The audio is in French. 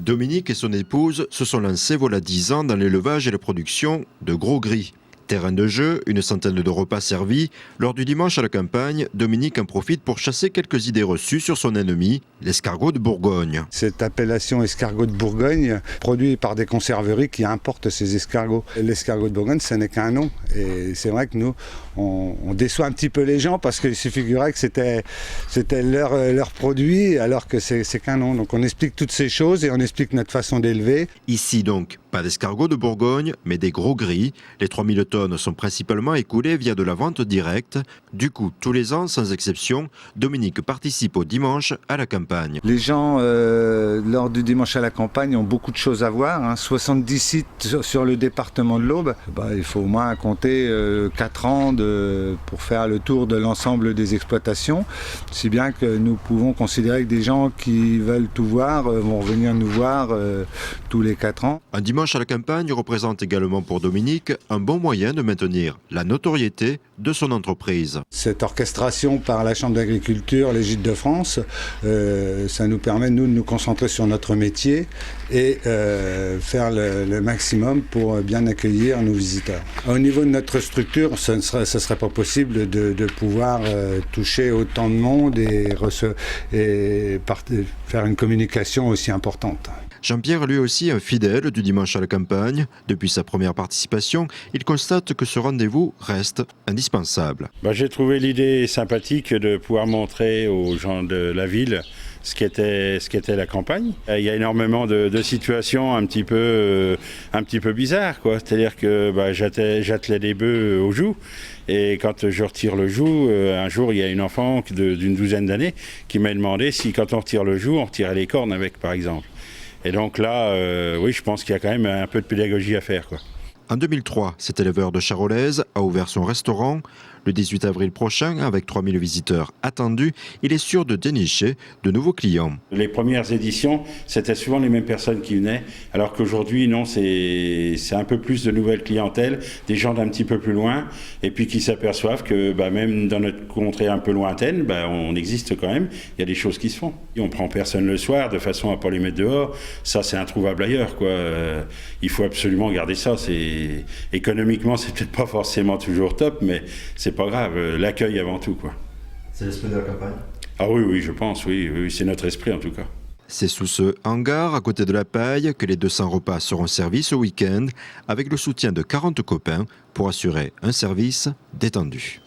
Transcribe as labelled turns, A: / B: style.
A: Dominique et son épouse se sont lancés voilà 10 ans dans l'élevage et la production de gros gris. Terrain de jeu, une centaine de repas servis. Lors du dimanche à la campagne, Dominique en profite pour chasser quelques idées reçues sur son ennemi, l'escargot de Bourgogne.
B: Cette appellation escargot de Bourgogne, produit par des conserveries qui importent ces escargots. L'escargot de Bourgogne, ce n'est qu'un nom. Et c'est vrai que nous, on déçoit un petit peu les gens parce qu'ils se figuraient que c'était leur produit alors que c'est qu'un nom. Donc on explique toutes ces choses et on explique notre façon d'élever.
A: Ici donc, pas d'escargots de Bourgogne, mais des gros gris. Les 3000 tonnes sont principalement écoulées via de la vente directe. Du coup, tous les ans, sans exception, Dominique participe au dimanche à la campagne.
B: Les gens, lors du dimanche à la campagne, ont beaucoup de choses à voir. 70 sites sur le département de l'Aube. Il faut au moins compter 4 ans pour faire le tour de l'ensemble des exploitations. Si bien que nous pouvons considérer que des gens qui veulent tout voir vont venir nous voir tous les 4 ans.
A: Un dimanche à la campagne représente également pour Dominique un bon moyen de maintenir la notoriété de son entreprise.
B: Cette orchestration par la Chambre d'agriculture, les Gîtes de France, ça nous permet de nous concentrer sur notre métier et faire le maximum pour bien accueillir nos visiteurs. Au niveau de notre structure, ce ne serait pas possible de pouvoir toucher autant de monde et faire une communication aussi importante.
A: Jean-Pierre, lui aussi un fidèle du dimanche à la campagne. Depuis sa première participation, il constate que ce rendez-vous reste indispensable.
C: J'ai trouvé l'idée sympathique de pouvoir montrer aux gens de la ville ce qu'était la campagne. Il y a énormément de situations un petit peu bizarres, quoi. C'est-à-dire que j'attelais des bœufs au joug et quand je retire le joug, un jour il y a une enfant d'une douzaine d'années qui m'a demandé si quand on retire le joug, on retirait les cornes avec, par exemple. Et donc là, oui, je pense qu'il y a quand même un peu de pédagogie à faire, quoi.
A: En 2003, cet éleveur de Charolaise a ouvert son restaurant. Le 18 avril prochain, avec 3000 visiteurs attendus, il est sûr de dénicher de nouveaux clients.
C: Les premières éditions, c'était souvent les mêmes personnes qui venaient, alors qu'aujourd'hui, non, c'est un peu plus de nouvelles clientèles, des gens d'un petit peu plus loin, et puis qui s'aperçoivent que même dans notre contrée un peu lointaine, on existe quand même, il y a des choses qui se font. Et on prend personne le soir de façon à ne pas les mettre dehors, ça c'est introuvable ailleurs, quoi. Il faut absolument garder ça. Économiquement, c'est peut-être pas forcément toujours top, mais c'est pas grave, l'accueil avant tout, quoi.
A: C'est l'esprit de la campagne ?
C: Ah oui, je pense, oui, c'est notre esprit en tout cas.
A: C'est sous ce hangar, à côté de la paille, que les 200 repas seront servis ce week-end, avec le soutien de 40 copains pour assurer un service détendu.